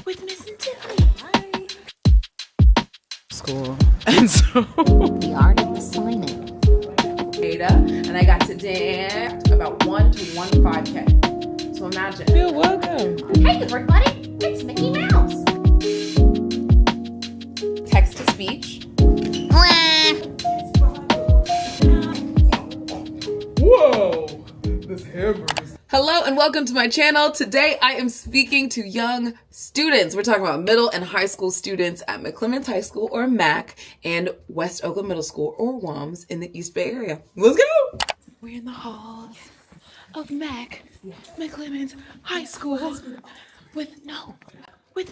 with Miss Tilly. Hi. School. And so The art of assignment. Ada, and I got to dance about 1 to 1.5K. So imagine. Feel welcome. Hey everybody, it's Mickey Mouse. Text to speech. Whoa! This hamburger. Hello and welcome to my channel. Today I am speaking to young students. We're talking about middle and high school students at McClements High School, or MAC, and West Oakland Middle School, or WOMS, in the East Bay Area. Let's go! We're in the halls of MAC, McClements High School, with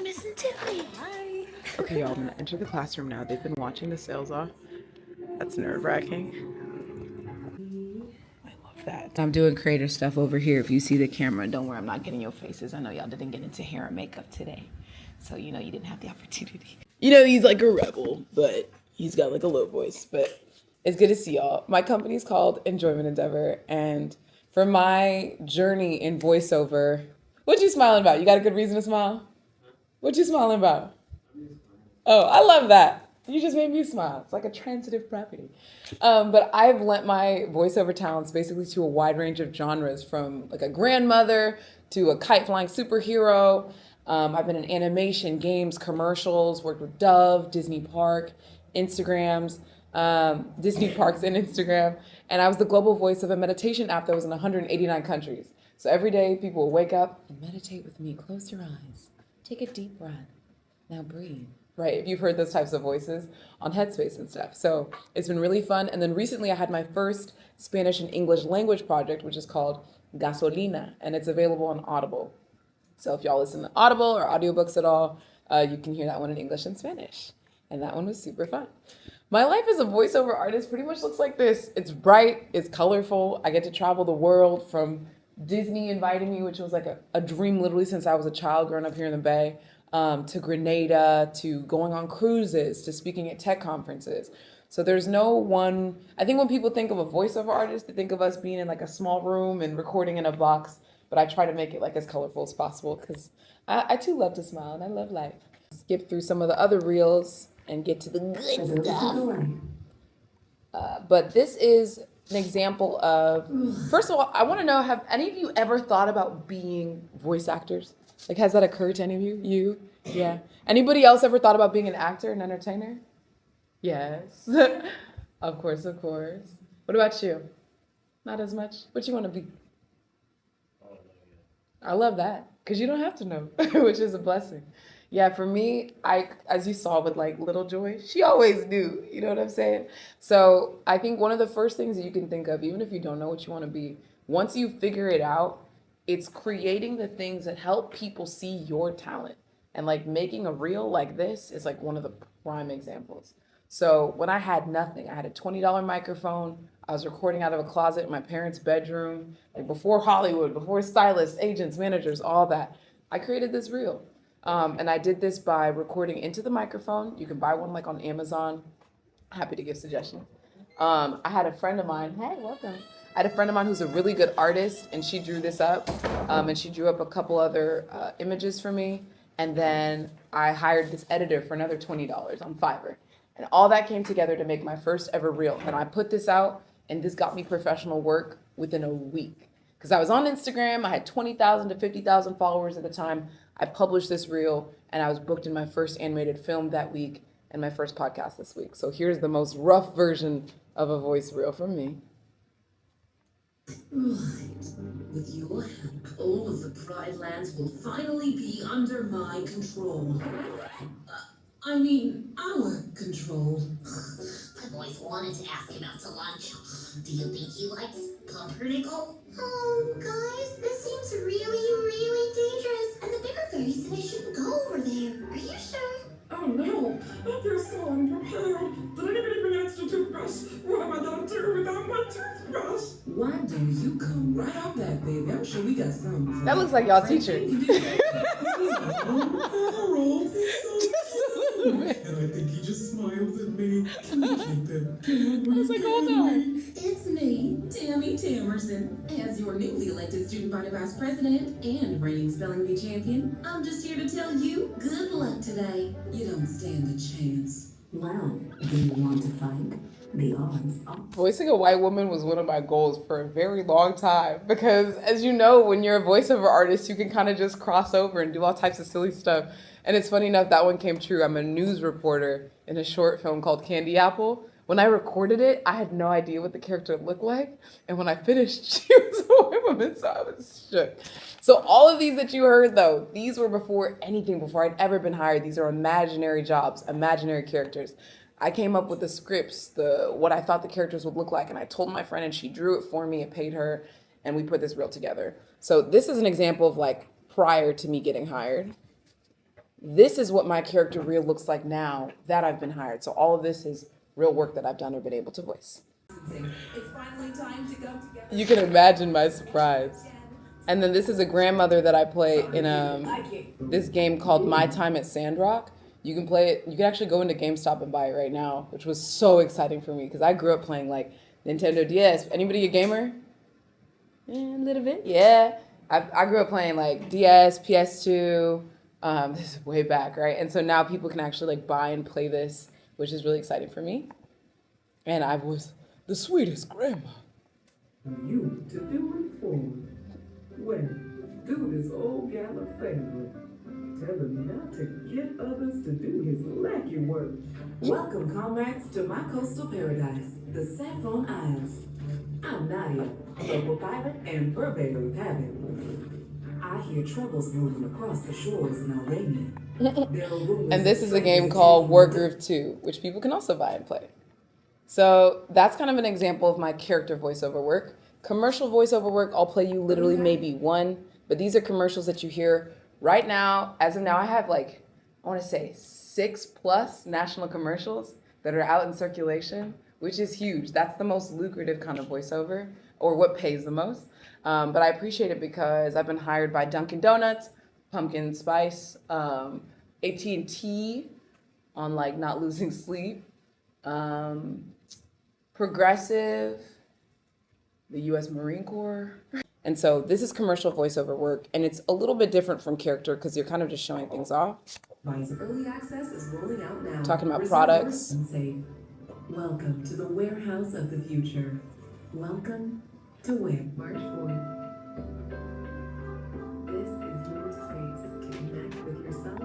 Miss Tilly. Hi. Okay, y'all, I'm gonna enter the classroom now. They've been watching the sales off. That's nerve-wracking. That. I'm doing creative stuff over here. If you see the camera, don't worry, I'm not getting your faces. I know y'all didn't get into hair and makeup today, so you didn't have the opportunity. He's like a rebel, but he's got like a low voice. But it's good to see y'all. My company's called Enjoyment Endeavor, and for my journey in voiceover, what you smiling about? You got a good reason to smile? What you smiling about? Oh, I love that. You just made me smile. It's like a transitive property. But I've lent my voiceover talents basically to a wide range of genres, from like a grandmother to a kite flying superhero. I've been in animation, games, commercials, worked with Dove, Disney Park, Instagrams, Disney Parks and Instagram. And I was the global voice of a meditation app that was in 189 countries. So every day people will wake up and meditate with me. Close your eyes. Take a deep breath. Now breathe. Right, if you've heard those types of voices on Headspace and stuff. So it's been really fun. And then recently I had my first Spanish and English language project, which is called Gasolina, and it's available on Audible. So if y'all listen to Audible or audiobooks at all, you can hear that one in English and Spanish. And that one was super fun. My life as a voiceover artist pretty much looks like this. It's bright, it's colorful. I get to travel the world, from Disney inviting me, which was like a dream literally since I was a child growing up here in the Bay, to Grenada, to going on cruises, to speaking at tech conferences. So there's no one. I think when people think of a voiceover artist, they think of us being in like a small room and recording in a box, but I try to make it like as colorful as possible because I too love to smile and I love life. Skip through some of the other reels and get to the good stuff. But this is an example of, first of all, I want to know, have any of you ever thought about being voice actors? Like, has that occurred to any of you? You? Yeah. Anybody else ever thought about being an actor, an entertainer? Yes. Of course, of course. What about you? Not as much? What you want to be? I love that, because you don't have to know, which is a blessing. Yeah, for me, as you saw with like Little Joy, she always knew, you know what I'm saying? So I think one of the first things that you can think of, even if you don't know what you want to be, once you figure it out, it's creating the things that help people see your talent. And like making a reel like this is like one of the prime examples. So when I had nothing, I had a $20 microphone. I was recording out of a closet in my parents' bedroom, like before Hollywood, before stylists, agents, managers, all that. I created this reel. And I did this by recording into the microphone. You can buy one like on Amazon. Happy to give suggestions. I had a friend of mine, hey, welcome. I had a friend of mine who's a really good artist, and she drew this up, and she drew up a couple other images for me, and then I hired this editor for another $20 on Fiverr, and all that came together to make my first ever reel, and I put this out, and this got me professional work within a week, because I was on Instagram. I had 20,000 to 50,000 followers at the time. I published this reel, and I was booked in my first animated film that week, and my first podcast this week. So here's the most rough version of a voice reel from me. Right. With your help, all of the Pride lands will finally be under my control. I mean, our control. I've always wanted to ask him out to lunch. Do you think he likes pumpernickel? Guys, this seems really dangerous. And the bigger fairy said I shouldn't go over there. Are you sure? Oh no, I feel so unprepared. Did anybody bring an extra toothbrush? What am I gonna do without my toothbrush? Why do you come right out back, baby? I'm sure we got something. That looks like y'all teacher. And I think he just smiles at me. Can you keep them? I was like, oh no. It's me, Tammy Tamerson, as your newly elected student Executive Vice President and reigning spelling bee champion. I'm just here to tell you, good luck today. You don't stand a chance. Well, do you want to fight? The odds are... Voicing a white woman was one of my goals for a very long time because, as you know, when you're a voiceover artist, you can kind of just cross over and do all types of silly stuff. And it's funny enough, that one came true. I'm a news reporter in a short film called Candy Apple. When I recorded it, I had no idea what the character looked like. And when I finished, she was a white woman, so I was shook. So all of these that you heard, though, these were before I'd ever been hired. These are imaginary jobs, imaginary characters. I came up with the scripts, what I thought the characters would look like, and I told my friend, and she drew it for me and paid her, and we put this reel together. So this is an example of like prior to me getting hired. This is what my character reel looks like now that I've been hired. So all of this is real work that I've done or been able to voice. It's finally time to go together. You can imagine my surprise. And then this is a grandmother that I play in this game called My Time at Sandrock. You can play it. You can actually go into GameStop and buy it right now, which was so exciting for me because I grew up playing like Nintendo DS. Anybody a gamer? A little bit. Yeah. I grew up playing like DS, PS2. This is way back, right? And so now people can actually like buy and play this, which is really exciting for me. And I was the sweetest grandma. You to do it forward. Well, do this old gal a favor. Tell him not to get others to do his lackey work. Welcome, comrades, to my coastal paradise, the Saffron Isles. I'm Nadia, local pilot and purveyor of habit. I hear troubles moving across the shores in Albania. And this is a game called Wargroove 2, which people can also buy and play. So that's kind of an example of my character voiceover work. Commercial voiceover work, I'll play you literally maybe one, but these are commercials that you hear right now. As of now, I have like, I want to say 6+ national commercials that are out in circulation, which is huge. That's the most lucrative kind of voiceover, or what pays the most. But I appreciate it because I've been hired by Dunkin' Donuts, Pumpkin Spice, AT&T on like not losing sleep, Progressive, the U.S. Marine Corps. And so this is commercial voiceover work, and it's a little bit different from character because you're kind of just showing things off. Early access is rolling out now. Talking about products. Welcome to the warehouse of the future. Welcome to where? March 4th. This is your space to connect with yourself.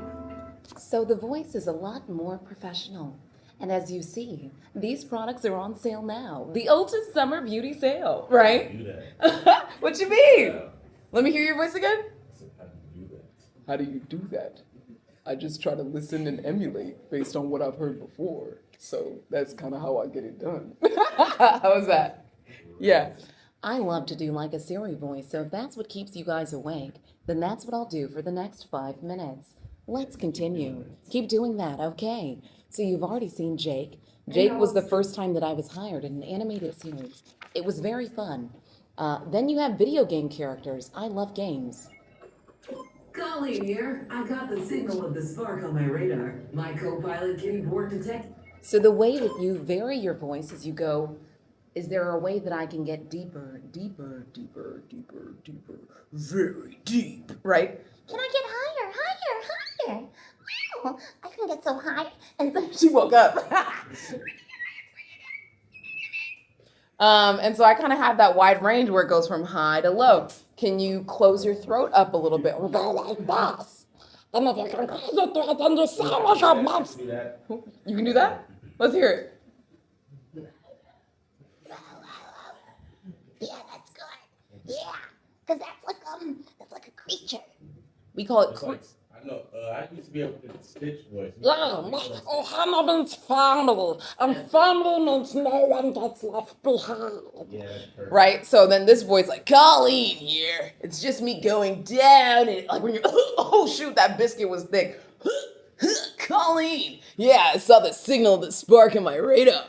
So the voice is a lot more professional. And as you see, these products are on sale now. The Ulta Summer Beauty Sale, right? Do that. What you mean? Yeah. Let me hear your voice again. So how do you do that? How do you do that? I just try to listen and emulate based on what I've heard before. So that's kind of how I get it done. How was that? Yeah. I love to do like a Siri voice, so if that's what keeps you guys awake, then that's what I'll do for the next 5 minutes. Let's continue. Keep doing that, okay? So you've already seen Jake. Jake was the first time that I was hired in an animated series. It was very fun. Then you have video game characters. I love games. Colleen here. I got the signal of the spark on my radar. My co-pilot Kitty Borg detect. So the way that you vary your voice is you go, is there a way that I can get deeper, deeper, deeper, deeper, deeper, very deep, right? Can I get higher, higher, higher? Wow, I can get so high. And then She woke up. And so I kind of have that wide range where it goes from high to low. Can you close your throat up a little bit? Go like this. And if you can close your throat, then you sound like a monster. Do that. You can do that? Let's hear it. yeah, that's good. Yeah, because that's like a creature. We call it It's like, I know. I used to be able to do the Stitch voice. Mohammed's family, and family means no one gets left behind. Yeah, that's perfect. right. So then this voice like Colleen here. It's just me going down and like when you're oh shoot, that biscuit was thick. Colleen. Yeah, I saw the signal of the spark in my radar.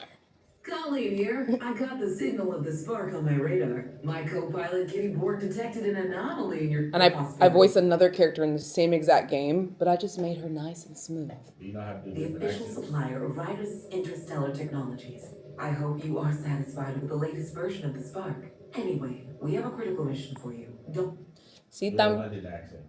Colleen here. I got the signal of the spark on my radar. My co-pilot Kitty Borg detected an anomaly in your... And I voiced another character in the same exact game, but I just made her nice and smooth. You know how to do The different official accents. supplier of Ryder's interstellar technologies. I hope you are satisfied with the latest version of the spark. Anyway, we have a critical mission for you. Don't... See, I did the accent.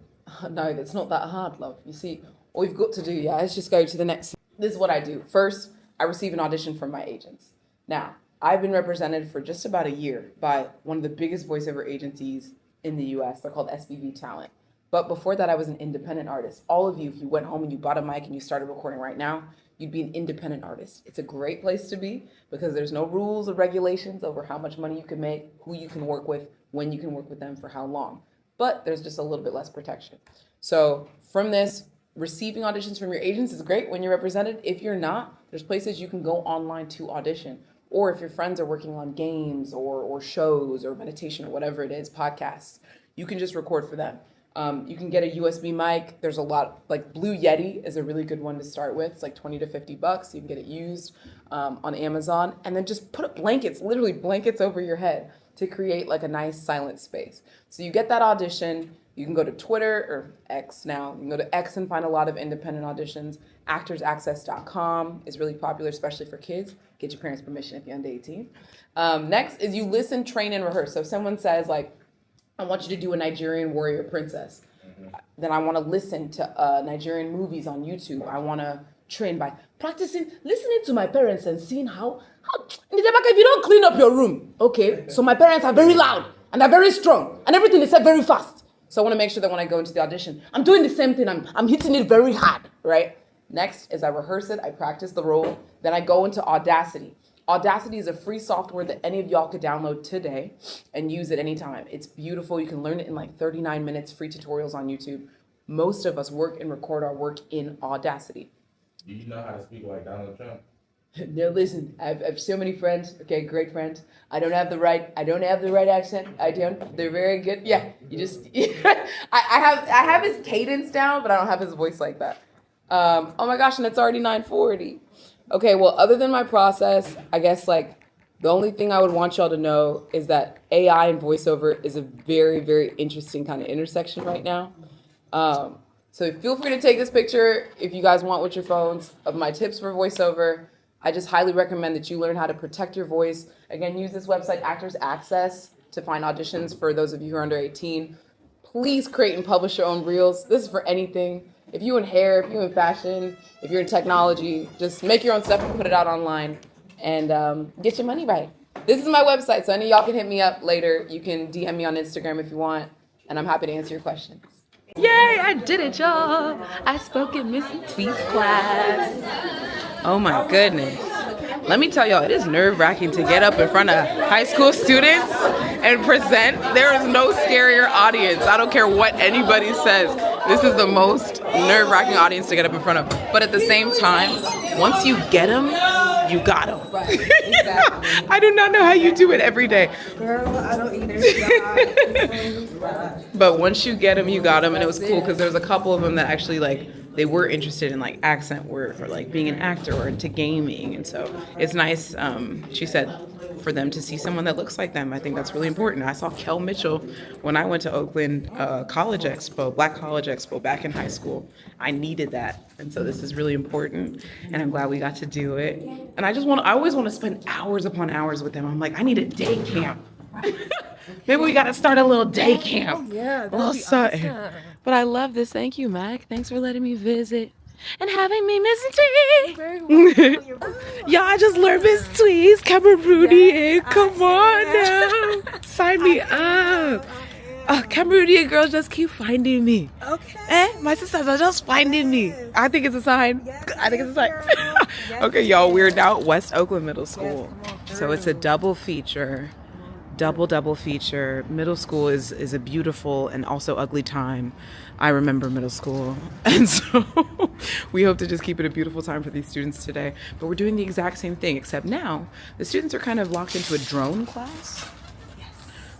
no, it's not that hard, love. You see, all you've got to do, yeah, is just go to the next. This is what I do. First, I receive an audition from my agents. Now, I've been represented for just about a year by one of the biggest voiceover agencies in the US. They're called SBV Talent. But before that, I was an independent artist. All of you, if you went home and you bought a mic and you started recording right now, you'd be an independent artist. It's a great place to be because there's no rules or regulations over how much money you can make, who you can work with, when you can work with them, for how long. But there's just a little bit less protection. So from this, receiving auditions from your agents is great when you're represented. If you're not, there's places you can go online to audition. Or if your friends are working on games or shows or meditation or whatever it is, podcasts, you can just record for them. You can get a USB mic. There's a lot, like Blue Yeti is a really good one to start with. It's like $20 to $50. You can get it used on Amazon. And then just put up blankets, literally blankets over your head to create like a nice silent space. So you get that audition. You can go to Twitter or X now. You can go to X and find a lot of independent auditions. ActorsAccess.com is really popular, especially for kids. Get your parents' permission if you're under 18. Next is you listen, train, and rehearse. So if someone says like, I want you to do a Nigerian warrior princess, then I want to listen to Nigerian movies on YouTube. I want to train by practicing, listening to my parents and seeing how if you don't clean up your room, okay, so my parents are very loud and they're very strong and everything is said very fast. So I want to make sure that when I go into the audition, I'm doing the same thing. I'm hitting it very hard, right? Next is I rehearse it, I practice the role, then I go into Audacity. Audacity is a free software that any of y'all could download today and use at any time. It's beautiful. You can learn it in like 39 minutes, free tutorials on YouTube. Most of us work and record our work in Audacity. Do you know how to speak like Donald Trump? No, listen, I have so many friends, okay, great friends. I don't have the right accent. I don't. They're very good. Yeah, you just, I have his cadence down, but I don't have his voice like that. Oh my gosh, and it's already 9:40. Okay, well, other than my process, I guess like the only thing I would want y'all to know is that AI and voiceover is a very, very interesting kind of intersection right now. So feel free to take this picture if you guys want with your phones of my tips for voiceover. I just highly recommend that you learn how to protect your voice. Again, use this website, Actors Access, to find auditions for those of you who are under 18. Please create and publish your own reels. This is for anything. If you're in hair, if you're in fashion, if you're in technology, just make your own stuff and put it out online and get your money right. This is my website, so any of y'all can hit me up later. You can DM me on Instagram if you want, and I'm happy to answer your questions. Yay, I did it, y'all. I spoke in Miss Tweet's class. Oh my goodness. Let me tell y'all, it is nerve-wracking to get up in front of high school students and present. There is no scarier audience. I don't care what anybody says. This is the most nerve-wracking audience to get up in front of. But at the same time, once you get them, you got them. Right, exactly. I do not know how you do it every day. Girl, I don't either. But once you get them, you got them. And it was cool because there was a couple of them that actually like, they were interested in like accent work or like being an actor or into gaming. And so it's nice, she said, for them to see someone that looks like them. I think that's really important. I saw Kel Mitchell when I went to Oakland College Expo, Black College Expo back in high school. I needed that. And so this is really important. And I'm glad we got to do it. And I always want to spend hours upon hours with them. I'm like, I need a day camp. Maybe we got to start a little day camp. Yeah, a little something. Awesome. But I love this. Thank you, Mac. Thanks for letting me visit and having me Miss Tweet. Y'all, I just learned Miss Tweet's Cameroonian. Come on now. Sign me up. Cameroonian girls just keep finding me. Okay. My sisters are just finding me. I think it's a sign. Yes, I think it's a sign. Yes, Okay, y'all, we're now at West Oakland Middle School. So it's a double feature. Double feature. Middle school is a beautiful and also ugly time. I remember middle school. And so we hope to just keep it a beautiful time for these students today. But we're doing the exact same thing, except now the students are kind of locked into a drone class. Yes.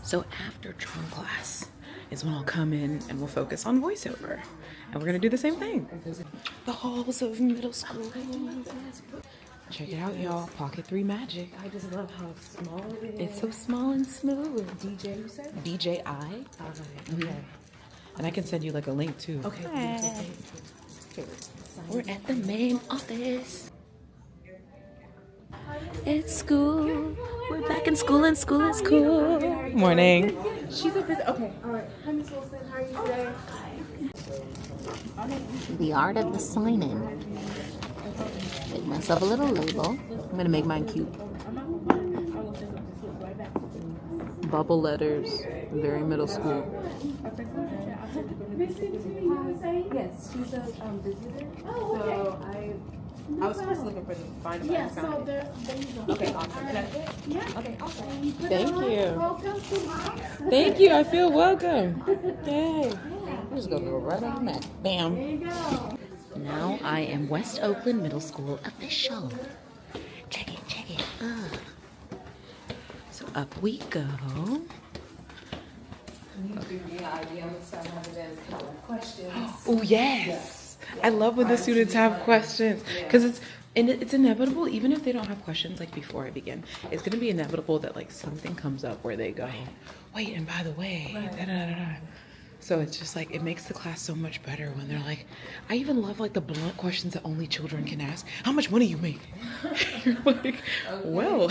So after drone class is when I'll come in and we'll focus on voiceover. And we're going to do the same thing. The halls of middle school. Check it out, y'all. Pocket 3 magic. I just love how small it is. It's so small and smooth. DJ, you said? DJI. Okay. And I can send you like a link too. Okay. We're at the main office. It's school. We're back in school and school is cool. Morning. She's a busy. Okay, all right. Hi, Miss Wilson. How are you today? The art of the sign-in. Make myself a little label. I'm gonna make mine cute. Bubble letters, very middle school. Yes, she's a visitor. Oh, okay. So I was first looking for the find. Yeah, so there you go. Okay, awesome. That's it? Yeah. Okay, awesome. Thank you. Welcome to my Thank you. I feel welcome. Yay. I'm just gonna go right on the mat. Bam. There you go. Now I am West Oakland Middle School official. Check it, check it. So up we go. Oh yes. I love when the students have questions because it's inevitable, even if they don't have questions like before I begin, it's gonna be inevitable that like something comes up where they go, wait, and by the way, da, da, da, da. So it's just like, it makes the class so much better when they're like, I even love like the blunt questions that only children can ask. How much money you make? You're like, well.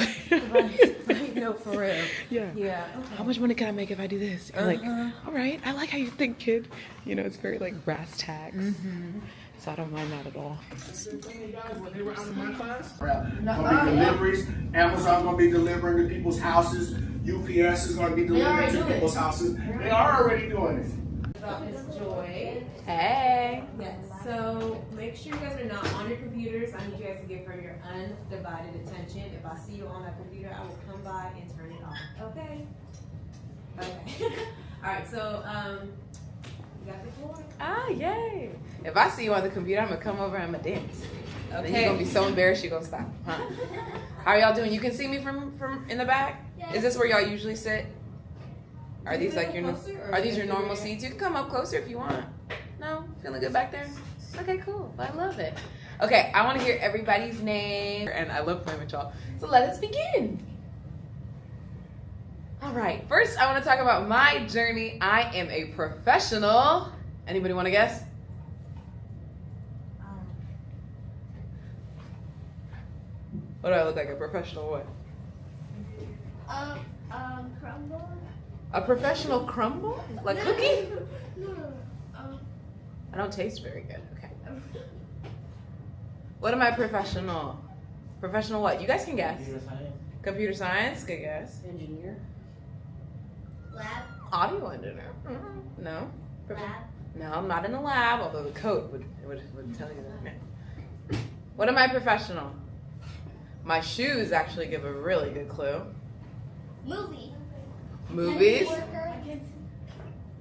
No, for real. Yeah. Yeah. How much money can I make if I do this? You're like, all right, I like how you think, kid. You know, it's very like brass tacks. So I don't mind that at all. Gonna be deliveries. Amazon's gonna be delivering to people's houses. UPS is gonna be delivering to people's houses. They are already doing it. Miss Joy. Hey. Yes. So make sure you guys are not on your computers. I need you guys to give her your undivided attention. If I see you on that computer, I will come by and turn it off. Okay. Okay. All right. So you got the floor. Ah, yay. If I see you on the computer, I'm gonna come over and I'm gonna dance. Okay. Then you're gonna be so embarrassed you're gonna stop. Huh? How are y'all doing? You can see me from in the back? Is this where y'all usually sit? Are these like your normal seats? You can come up closer if you want. No? Feeling good back there? Okay, cool. I love it. Okay, I want to hear everybody's name, and I love playing with y'all. So let us begin. All right, first I want to talk about my journey. I am a professional. Anybody want to guess? What do I look like? A professional what? Crumble? A professional crumble? Like cookie? No. I don't taste very good. Okay. What am I professional? Professional what? You guys can guess. Computer science? Good guess. Engineer. Lab? Audio engineer? No. Lab? No, I'm not in the lab, although the coat would tell you that. What am I professional? My shoes actually give a really good clue. Movie? Movies?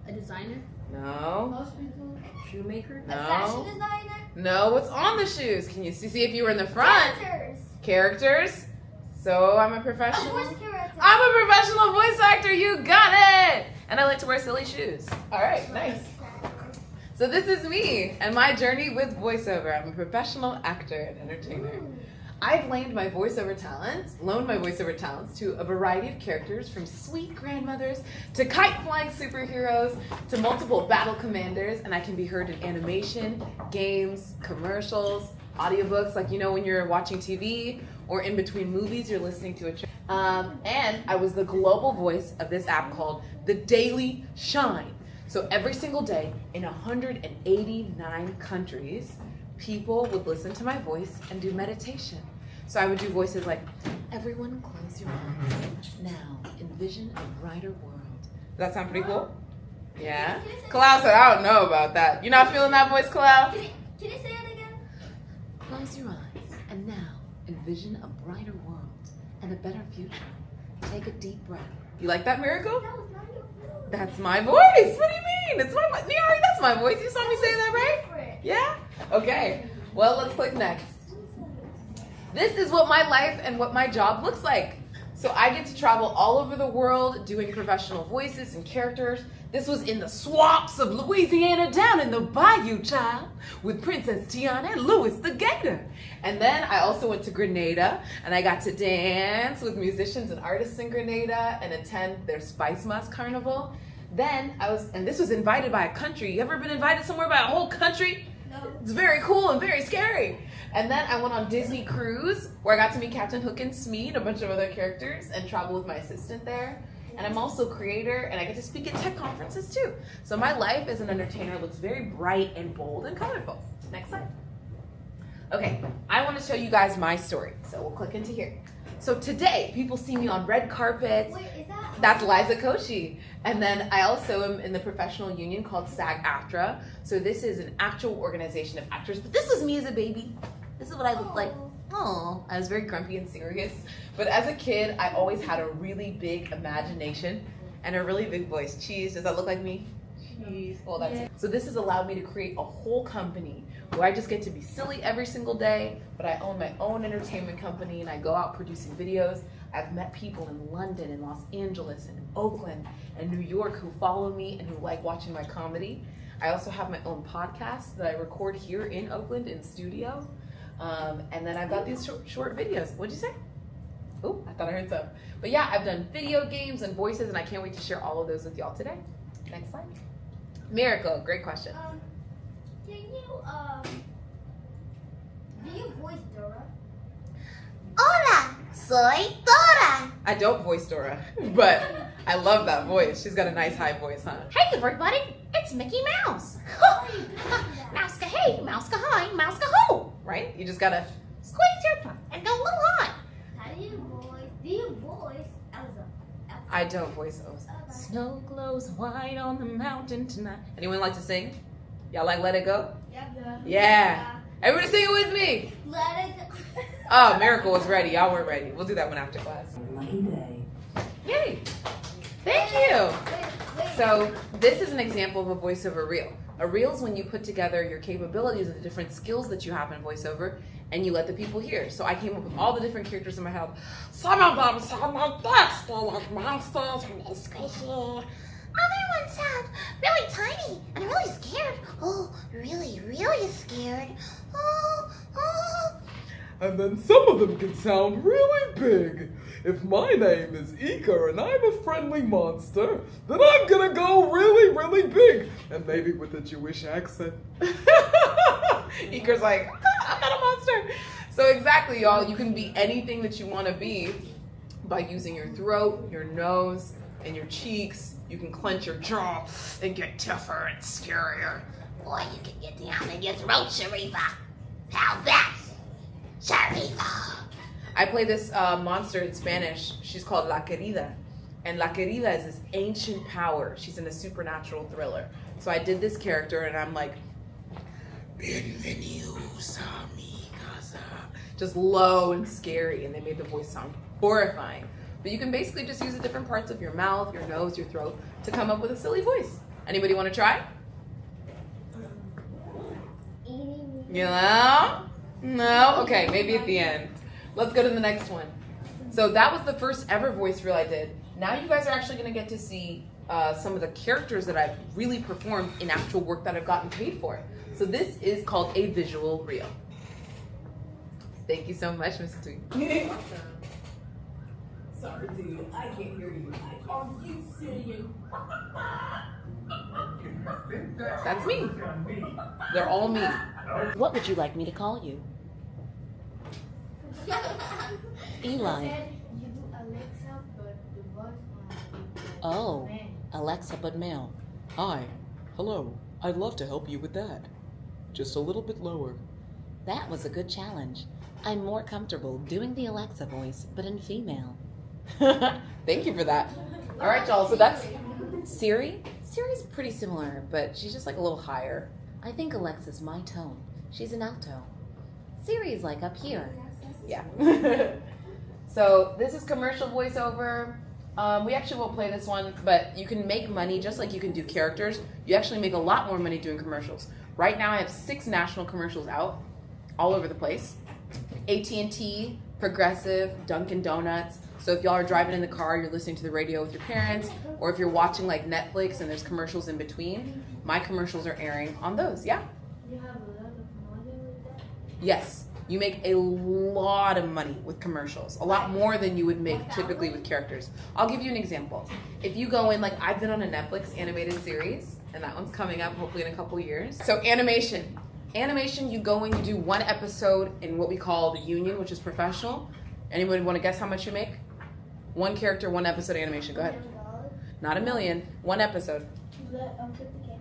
A designer? No. Hospital? Shoemaker. A fashion designer? No, what's on the shoes? Can you see if you were in the front? Characters? Characters? So I'm a professional. A voice character. I'm a professional voice actor. You got it. And I like to wear silly shoes. All right, nice. So this is me and my journey with voiceover. I'm a professional actor and entertainer. I've loaned my voiceover talents to a variety of characters, from sweet grandmothers to kite-flying superheroes to multiple battle commanders, and I can be heard in animation, games, commercials, audiobooks, like when you're watching TV or in between movies you're listening to a and I was the global voice of this app called The Daily Shine. So every single day in 189 countries, people would listen to my voice and do meditation. So I would do voices like, everyone close your eyes. Now, envision a brighter world. Does that sound pretty cool? Yeah? Kalao said, I don't know about that. You not feeling that voice, Kalao? Can you say it again? Close your eyes, and now envision a brighter world and a better future. Take a deep breath. You like that, Miracle? That was not your voice. That's my voice. What do you mean? It's my voice. Niari, that's my voice. You saw me say that, right? Different. Yeah? Okay. Well, let's click next. This is what my life and what my job looks like. So I get to travel all over the world doing professional voices and characters. This was in the swamps of Louisiana, down in the bayou, child, with Princess Tiana and Louis the Gator. And then I also went to Grenada, and I got to dance with musicians and artists in Grenada and attend their Spice Moss Carnival. Then and this was invited by a country. You ever been invited somewhere by a whole country? No. It's very cool and very scary. And then I went on Disney Cruise, where I got to meet Captain Hook and Smee and a bunch of other characters and travel with my assistant there. and I'm also a creator, and I get to speak at tech conferences too. So my life as an entertainer looks very bright and bold and colorful. Next slide. Okay, I want to show you guys my story. So we'll click into here. So today, people see me on red carpets. Wait, is that? That's Liza Koshy. And then I also am in the professional union called SAG-AFTRA. So this is an actual organization of actors. But this was me as a baby. This is what I looked like. Oh, I was very grumpy and serious. But as a kid, I always had a really big imagination and a really big voice. Cheese, does that look like me? Cheese. Oh, that's it. So this has allowed me to create a whole company where I just get to be silly every single day, but I own my own entertainment company and I go out producing videos. I've met people in London and Los Angeles and Oakland and New York who follow me and who like watching my comedy. I also have my own podcast that I record here in Oakland in studio. And then I've got these short videos. What'd you say? Oh, I thought I heard some. But yeah, I've done video games and voices, and I can't wait to share all of those with y'all today. Next slide. Miracle, great question. Can you, do you voice Dora? Hola, soy Dora. I don't voice Dora, but I love that voice. She's got a nice high voice, huh? Hey everybody, it's Mickey Mouse. Mouse ka hey, mouse ka hi, mouse ka ho. Right? You just gotta Squeeze your tongue and go a little high. How do you voice Elsa? I don't voice those. Snow glows white on the mountain tonight. Anyone like to sing? Y'all like Let It Go? Yeah. Everybody sing it with me. Let it go. Oh, Miracle was ready. Y'all weren't ready. We'll do that one after class. Lucky day. Yay. Thank you. So this is an example of a voiceover reel. A reel is when you put together your capabilities and the different skills that you have in voiceover and you let the people hear. So I came up with all the different characters in my head. Some of them sound like this. They're like monsters and they're squishy. Other ones sound really tiny and really scared. Oh, really, really scared. Oh, oh. And then some of them can sound really big. If my name is Ika and I'm a friendly monster, then I'm gonna go really, really big. And maybe with a Jewish accent. Iker's like, I'm not a monster. So exactly, y'all, you can be anything that you want to be by using your throat, your nose, and your cheeks. You can clench your jaw and get tougher and scarier. Boy, you can get down in your throat, Sharifa. How's that? Sharifa. I play this monster in Spanish. She's called La Querida. And La Querida is this ancient power. She's in a supernatural thriller. So I did this character and I'm like, Bienvenidos a mi casa. Just low and scary, and they made the voice sound horrifying. But you can basically just use the different parts of your mouth, your nose, your throat to come up with a silly voice. Anybody want to try? You know? No? Okay, maybe at the end. Let's go to the next one. So that was the first ever voice reel I did. Now you guys are actually going to get to see some of the characters that I've really performed in actual work that I've gotten paid for. So this is called a visual reel. Thank you so much, Mrs. Tweed. Sorry, dude, I can't hear you. Are you serious? That's me. They're all me. What would you like me to call you? Eli. You do Alexa, but the voice Oh, Alexa but male. Hi. Hello. I'd love to help you with that. Just a little bit lower. That was a good challenge. I'm more comfortable doing the Alexa voice, but in female. Thank you for that. All right, y'all. So that's Siri? Siri's pretty similar, but she's just like a little higher. I think Alexa's my tone. She's an alto. Siri's like up here. yeah. So this is commercial voiceover. We actually won't play this one, but you can make money just like you can do characters. You actually make a lot more money doing commercials. Right now I have 6 national commercials out all over the place. AT&T, Progressive, Dunkin' Donuts. So if y'all are driving in the car, you're listening to the radio with your parents, or if you're watching like Netflix and there's commercials in between, my commercials are airing on those, yeah? You have a lot of money with that? Yes, you make a lot of money with commercials, a lot more than you would make typically with characters. I'll give you an example. If you go in, like I've been on a Netflix animated series, and that one's coming up hopefully in a couple years. So animation. Animation, you go in, you do 1 episode in what we call the union, which is professional. Anybody want to guess how much you make? 1 character, 1 episode animation, go ahead. Not a million. One episode. 50K.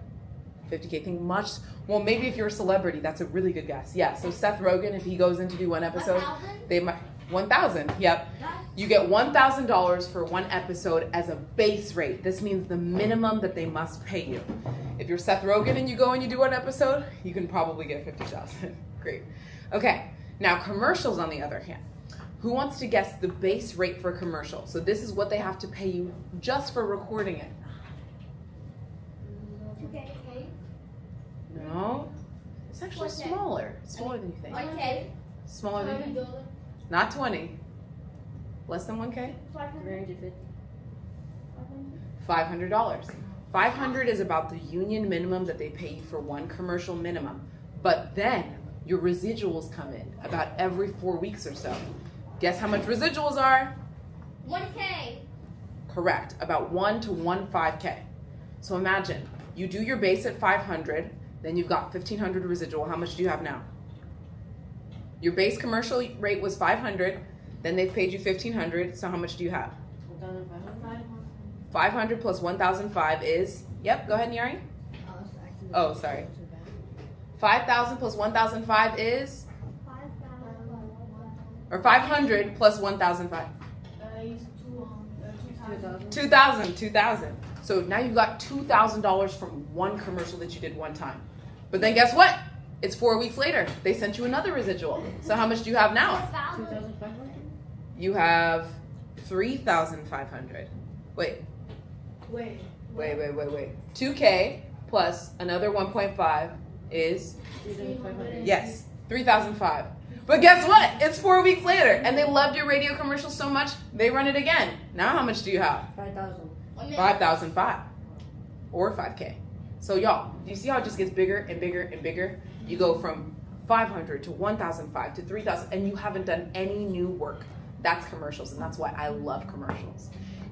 50K. Think much. Well, maybe if you're a celebrity, that's a really good guess. Yeah. So Seth Rogen, if he goes in to do one episode, 1,000? they might 1,000. Yep. You get $1,000 for one episode as a base rate. This means the minimum that they must pay you. If you're Seth Rogen and you go and you do one episode, you can probably get 50,000. Great. Okay. Now commercials, on the other hand. Who wants to guess the base rate for a commercial? So this is what they have to pay you just for recording it. 2K. No. It's actually smaller. Smaller than you think. 1K. Smaller than you think. Not 20. Less than 1K? 350. $500. $500 is about the union minimum that they pay you for one commercial minimum. But then your residuals come in about every 4 weeks or so. Guess how much residuals are? 1K. Correct. About 1 to 1.5K. So imagine you do your base at 500, then you've got 1,500 residual. How much do you have now? Your base commercial rate was 500, then they've paid you 1,500. So how much do you have? 500 plus 1,005 is, yep, go ahead, Nyari. Oh, sorry. 5,000 plus 1,005 is, or 500 plus 1,005. 2,000. So now you've got $2,000 from one commercial that you did one time. But then guess what? It's 4 weeks later. They sent you another residual. So how much do you have now? 2,500. You have 3,500. Wait. 2K plus another 1.5 is, 3,500. yes, 3,005. But guess what? It's 4 weeks later, and they loved your radio commercial so much, they run it again. Now how much do you have? 5,000. 5,005 or 5K. So y'all, do you see how it just gets bigger and bigger and bigger? You go from 500 to 1,005 to 3,000, and you haven't done any new work. That's commercials, and that's why I love commercials.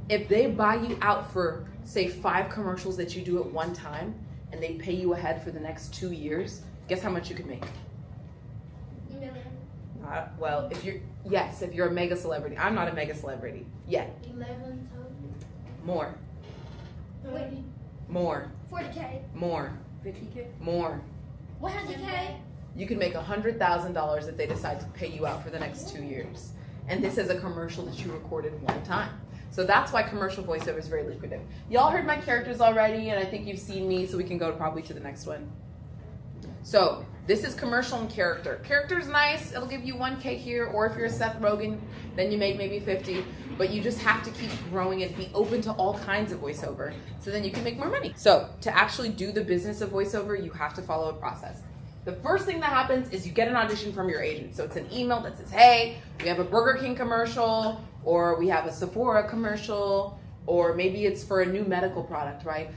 If they buy you out for, say, 5 commercials that you do at one time, and they pay you ahead for the next 2 years, guess how much you could make? Well, if you're a mega celebrity. I'm not a mega celebrity yet. 11,000. More. 30. More. 40K. More. 50K. More. 100K. You can make $100,000 if they decide to pay you out for the next 2 years. And this is a commercial that you recorded one time. So that's why commercial voiceover is very lucrative. Y'all heard my characters already, and I think you've seen me, so we can go probably to the next one. So this is commercial and character. Character's nice. It'll give you 1K here, or if you're a Seth Rogen, then you make maybe 50. But you just have to keep growing it, be open to all kinds of voiceover, so then you can make more money. So to actually do the business of voiceover, you have to follow a process. The first thing that happens is you get an audition from your agent. So it's an email that says, hey, we have a Burger King commercial, or we have a Sephora commercial, or maybe it's for a new medical product, right?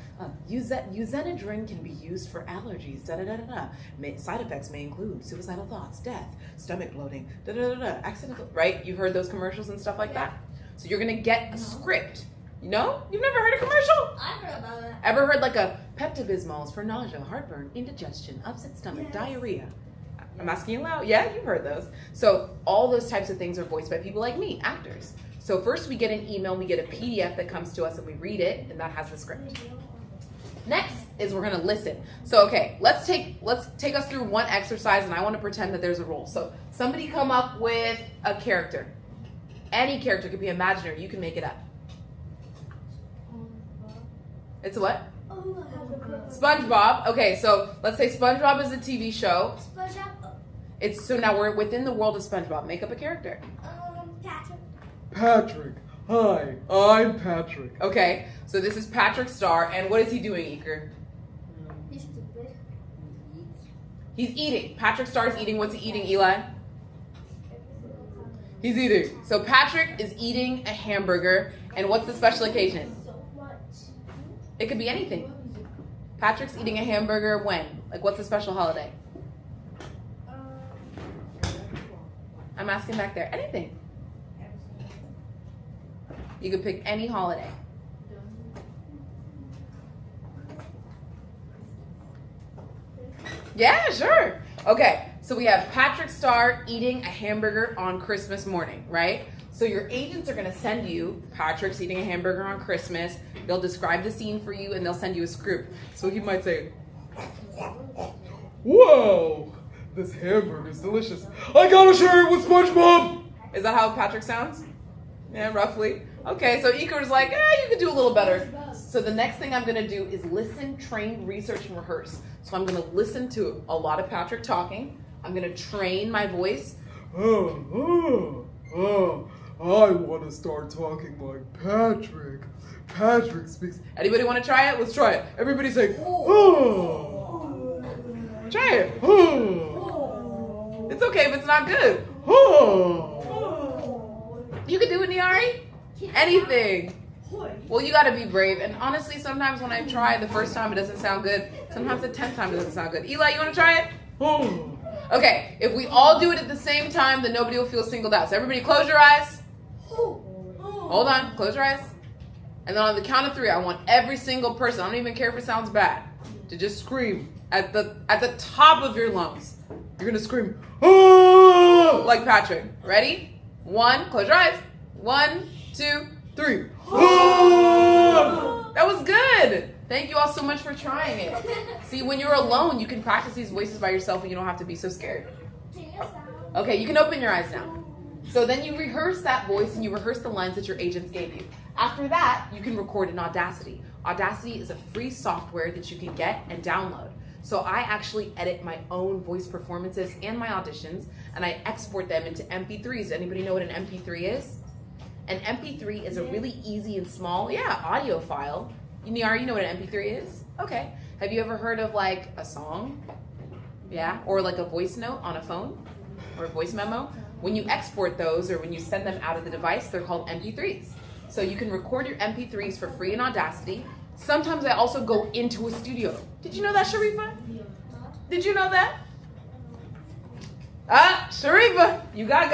Uzenadrin can be used for allergies, Side effects may include suicidal thoughts, death, stomach bloating, accidental, right? You've heard those commercials and stuff like that. So you're gonna get a script. You know? You've never heard a commercial? I heard about it. Ever heard like a Pepto-Bismol for nausea, heartburn, indigestion, upset stomach, diarrhea? I'm asking you loud. Yeah, you've heard those. So all those types of things are voiced by people like me, actors. So first we get an email, we get a PDF that comes to us and we read it, and that has the script. Next is we're gonna listen. So okay, let's take us through one exercise, and I wanna pretend that there's a role. So somebody come up with a character. Any character, could be imaginary, you can make it up. It's a what? SpongeBob. Okay, so let's say SpongeBob is a TV show. SpongeBob. So now we're within the world of SpongeBob. Make up a character. Patrick. Patrick. Hi, I'm Patrick. Okay, so this is Patrick Star, and what is he doing, Iker? He's stupid. He's eating. Patrick Star is eating. What's he eating, Eli? He's eating. So Patrick is eating a hamburger, and what's the special occasion? It could be anything. Patrick's eating a hamburger when? Like, what's the special holiday? I'm asking back there. Anything. You could pick any holiday. Yeah, sure. Okay, so we have Patrick Star eating a hamburger on Christmas morning, right? So your agents are gonna send you, Patrick's eating a hamburger on Christmas, they'll describe the scene for you and they'll send you a script. So he might say, Whoa, this hamburger's delicious. I gotta share it with SpongeBob. is that how Patrick sounds? Yeah, roughly. Okay, so Icar's like, you could do a little better. So the next thing I'm gonna do is listen, train, research, and rehearse. So I'm gonna listen to a lot of Patrick talking. I'm gonna train my voice. I want to start talking like Patrick. Patrick speaks. Anybody want to try it? Let's try it. Everybody say, Try it. It's okay if it's not good. You can do it, Niari. Anything. Well, you gotta be brave. And honestly, sometimes when I try the first time, it doesn't sound good. Sometimes the 10th time it doesn't sound good. Eli, you wanna try it? Okay, if we all do it at the same time, then nobody will feel singled out. So everybody close your eyes. Hold on, close your eyes. And then on the count of 3, I want every single person, I don't even care if it sounds bad, to just scream at the top of your lungs. You're gonna scream, like Patrick. Ready? 1, close your eyes. 1, 2, 3. That was good. Thank you all so much for trying it. See, when you're alone, you can practice these voices by yourself and you don't have to be so scared. Okay, you can open your eyes now. So then you rehearse that voice and you rehearse the lines that your agents gave you. After that, you can record in Audacity. Audacity is a free software that you can get and download. So I actually edit my own voice performances and my auditions, and I export them into MP3s. Does anybody know what an MP3 is? An MP3 is a really easy and small, audio file. Niara, you know what an MP3 is? Okay. Have you ever heard of like a song? Yeah, or like a voice note on a phone or a voice memo? When you export those or when you send them out of the device, they're called MP3s. So you can record your MP3s for free in Audacity. Sometimes I also go into a studio. Did you know that, Sharifa? Did you know that? Sharifa, you got.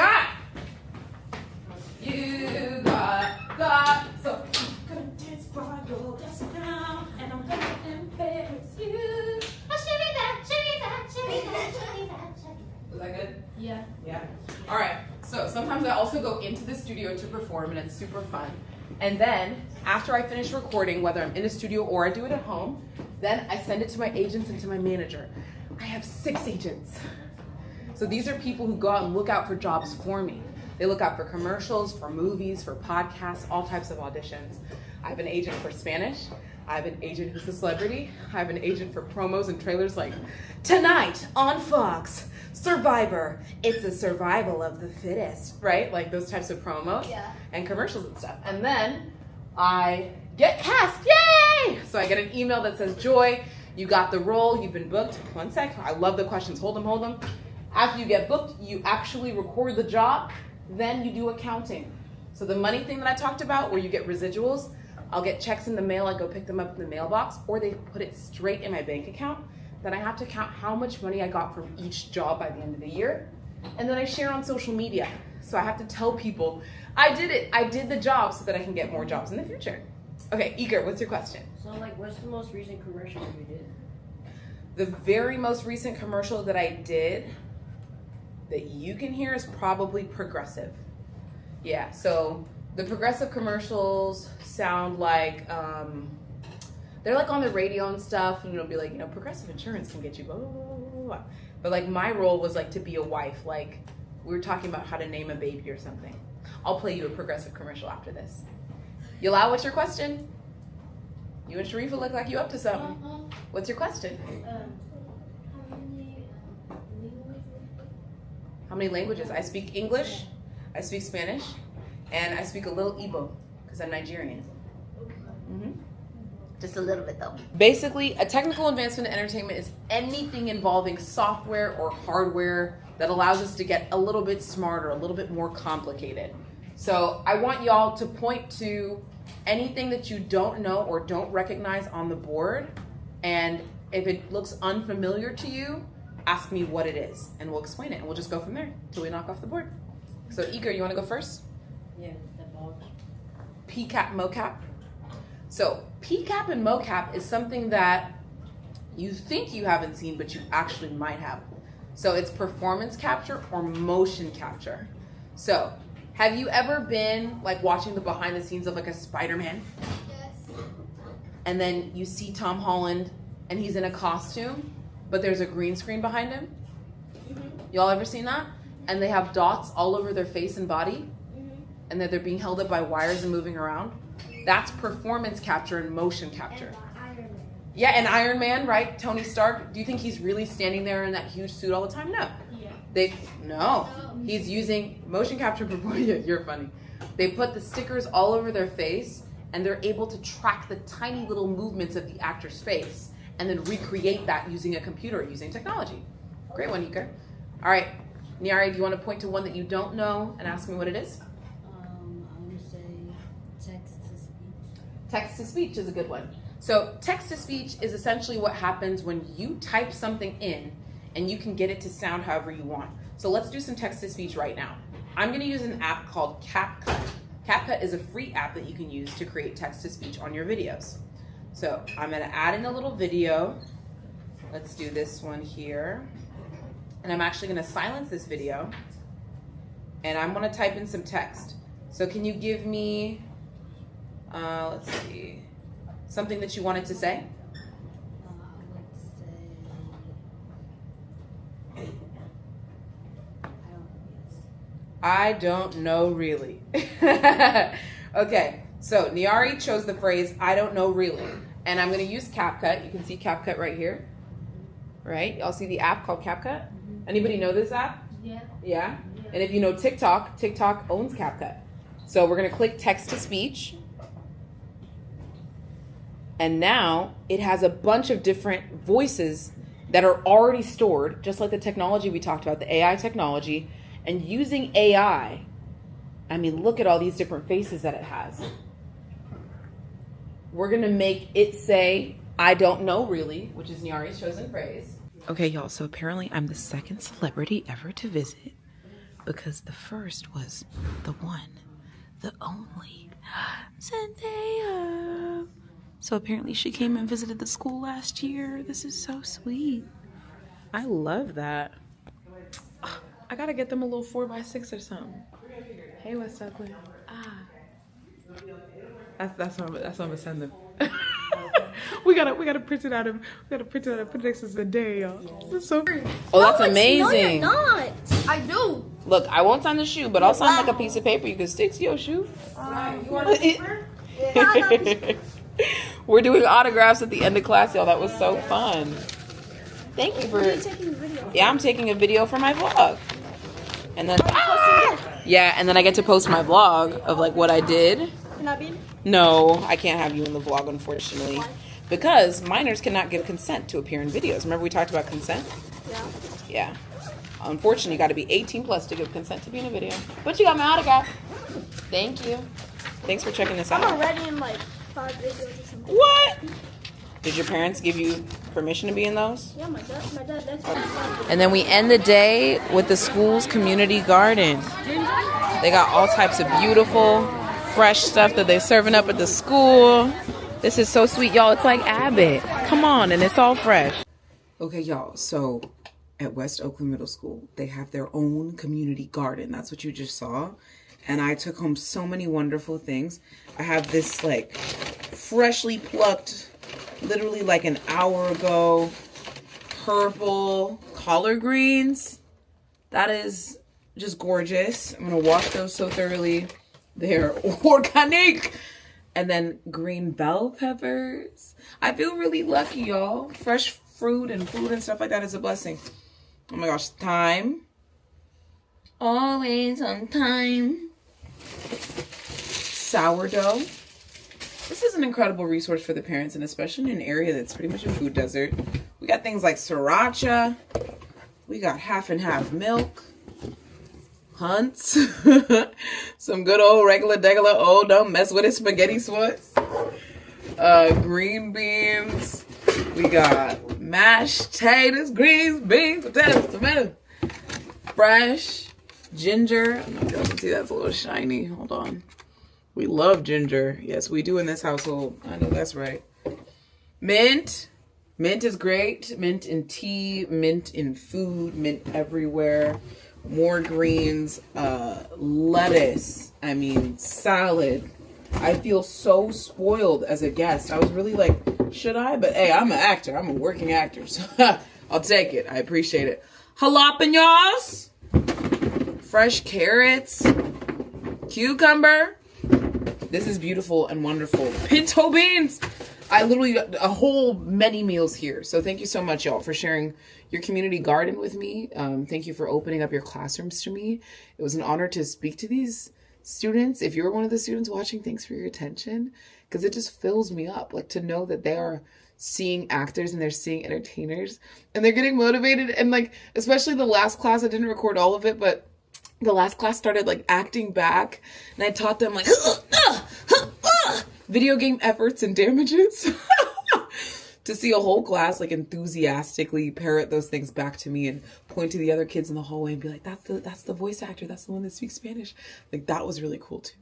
You got. So I'm gonna dance by your desk now, and I'm gonna embarrass you. Was that good? Yeah. All right. So sometimes I also go into the studio to perform, and it's super fun. And then after I finish recording, whether I'm in a studio or I do it at home, then I send it to my agents and to my manager. I have 6 agents. So these are people who go out and look out for jobs for me. They look out for commercials, for movies, for podcasts, all types of auditions. I have an agent for Spanish. I have an agent who's a celebrity. I have an agent for promos and trailers like, tonight on Fox, Survivor, it's the survival of the fittest, right? Like those types of promos and commercials and stuff. And then I get cast, yay! So I get an email that says, Joy, you got the role, you've been booked. 1 sec, I love the questions, hold them. After you get booked, you actually record the job, then you do accounting. So the money thing that I talked about, where you get residuals, I'll get checks in the mail, I go pick them up in the mailbox, or they put it straight in my bank account. Then I have to count how much money I got from each job by the end of the year. And then I share on social media. So I have to tell people, I did it, I did the job so that I can get more jobs in the future. Okay, Iker, what's your question? So like, what's the most recent commercial you did? The very most recent commercial that I did that you can hear is probably Progressive. Yeah, so the Progressive commercials sound like, they're like on the radio and stuff, and it'll be like, Progressive Insurance can get you blah, blah, blah, blah, blah. But like my role was like to be a wife, like we were talking about how to name a baby or something. I'll play you a Progressive commercial after this. Yalal, what's your question? You and Sharifa look like you up to something. What's your question? How many languages? I speak English, I speak Spanish, and I speak a little Igbo, because I'm Nigerian. Just a little bit though. Basically, a technical advancement in entertainment is anything involving software or hardware that allows us to get a little bit smarter, a little bit more complicated. So I want y'all to point to anything that you don't know or don't recognize on the board. And if it looks unfamiliar to you, ask me what it is and we'll explain it. And we'll just go from there till we knock off the board. So Iker, you wanna go first? Yeah, that box. PCAP, mocap. So PCAP and mocap is something that you think you haven't seen, but you actually might have. So it's performance capture or motion capture. So Have you ever been like watching the behind the scenes of like a Spider-Man? Yes. And then you see Tom Holland and he's in a costume, but there's a green screen behind him? Y'all ever seen that? And they have dots all over their face and body, and that they're being held up by wires and moving around? That's performance capture and motion capture. Iron Man. Yeah, and Iron Man, right? Tony Stark. Do you think he's really standing there in that huge suit all the time? No. Yeah. No. He's using motion capture performance. You're funny. They put the stickers all over their face, and they're able to track the tiny little movements of the actor's face and then recreate that using a computer, using technology. Great one, Ika. All right, Nyari, do you want to point to one that you don't know and ask me what it is? I'm gonna say text to speech. Text to speech is a good one. So text to speech is essentially what happens when you type something in and you can get it to sound however you want. So let's do some text to speech right now. I'm going to use an app called CapCut. CapCut is a free app that you can use to create text to speech on your videos. So I'm going to add in a little video. Let's do this one here. And I'm actually going to silence this video. And I'm going to type in some text. So can you give me, let's see, something that you wanted to say? I don't know really. Okay, so Nyari chose the phrase, I don't know really. And I'm gonna use CapCut. You can see CapCut right here. Right? Y'all see the app called CapCut? Anybody know this app? Yeah. Yeah? And if you know TikTok, TikTok owns CapCut. So we're gonna click text to speech. And now it has a bunch of different voices that are already stored, just like the technology we talked about, the AI technology. And using AI, I mean, look at all these different faces that it has. We're gonna make it say, I don't know really, which is Nyari's chosen phrase. Okay, y'all, so apparently I'm the second celebrity ever to visit because the first was the one, the only, Zendaya. So apparently she came and visited the school last year. This is so sweet. I love that. I gotta get them a little 4x6 or something. Hey, West Oakland. That's what I'm gonna send them. we gotta print it out and put it next to the day, y'all. This is so great. Oh, that's amazing. No, you're not. I do. Look, I won't sign the shoe, but I'll sign like a piece of paper you can stick to your shoe. You want a paper? We're doing autographs at the end of class, y'all. That was so fun. Thank you for. Are you taking a video? Yeah, I'm taking a video for my vlog. And then yeah, and then I get to post my vlog of like what I did. Can I be in? No, I can't have you in the vlog, unfortunately. Why? Because minors cannot give consent to appear in videos. Remember we talked about consent? Yeah. Yeah. Unfortunately, you got to be 18 plus to give consent to be in a video. But you got my autograph. Thank you. Thanks for checking this out. I'm already in like 5 videos or something. What? Did your parents give you permission to be in those? Yeah, my dad, that's And then we end the day with the school's community garden. They got all types of beautiful, fresh stuff that they're serving up at the school. This is so sweet, y'all. It's like Abbott. Come on, and it's all fresh. Okay, y'all. So at West Oakland Middle School, they have their own community garden. That's what you just saw. And I took home so many wonderful things. I have this like freshly plucked, literally like an hour ago, purple collard greens. That is just gorgeous. I'm gonna wash those so thoroughly. They're organic. And then green bell peppers. I feel really lucky, y'all. Fresh fruit and food and stuff like that is a blessing. Oh my gosh, thyme. Always on time. Sourdough. This is an incredible resource for the parents, and especially in an area that's pretty much a food desert. We got things like sriracha. We got half and half milk. Hunts. Some good old regular degular, oh, don't mess with it, spaghetti sweats. Green beans. We got mashed potatoes, greens, beans, potatoes, tomatoes. Fresh. Ginger. I don't know if y'all can see that's a little shiny. Hold on. We love ginger. Yes, we do in this household. I know that's right. Mint. Mint is great. Mint in tea, mint in food, mint everywhere. more greens, lettuce, I mean, salad. I feel so spoiled as a guest. I was really like, should I? But hey, I'm an actor. I'm a working actor. So I'll take it. I appreciate it. Jalapenos, fresh carrots, cucumber. This is beautiful and wonderful. Pinto beans. I literally got a whole many meals here. So thank you so much, y'all, for sharing your community garden with me. Thank you for opening up your classrooms to me. It was an honor to speak to these students. If you're one of the students watching, thanks for your attention, because it just fills me up, like, to know that they are seeing actors and they're seeing entertainers and they're getting motivated. And like, especially the last class, I didn't record all of it, but the last class started like acting back, and I taught them like video game efforts and damages. To see a whole class like enthusiastically parrot those things back to me and point to the other kids in the hallway and be like, that's the voice actor, that's the one that speaks Spanish. Like, that was really cool too.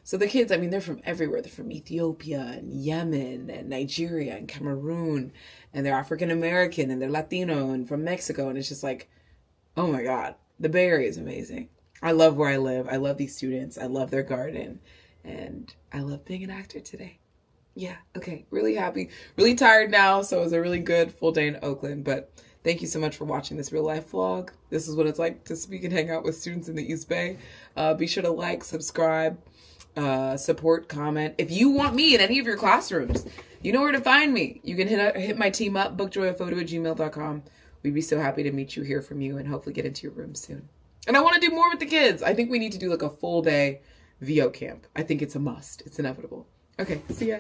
So the kids, I mean, they're from everywhere. They're from Ethiopia and Yemen and Nigeria and Cameroon, and they're African American and they're Latino and from Mexico. And it's just like, oh my God, the Bay Area is amazing. I love where I live. I love these students. I love their garden, and I love being an actor today. Yeah, okay, really happy, really tired now, so it was a really good full day in Oakland, but thank you so much for watching this real life vlog. This is what it's like to speak and hang out with students in the East Bay. Be sure to like, subscribe, support, comment. If you want me in any of your classrooms, you know where to find me. You can hit my team up, bookjoyofodu@gmail.com. We'd be so happy to meet you, hear from you, and hopefully get into your room soon. And I want to do more with the kids. I think we need to do like a full day VO camp. I think it's a must. It's inevitable. Okay, see ya.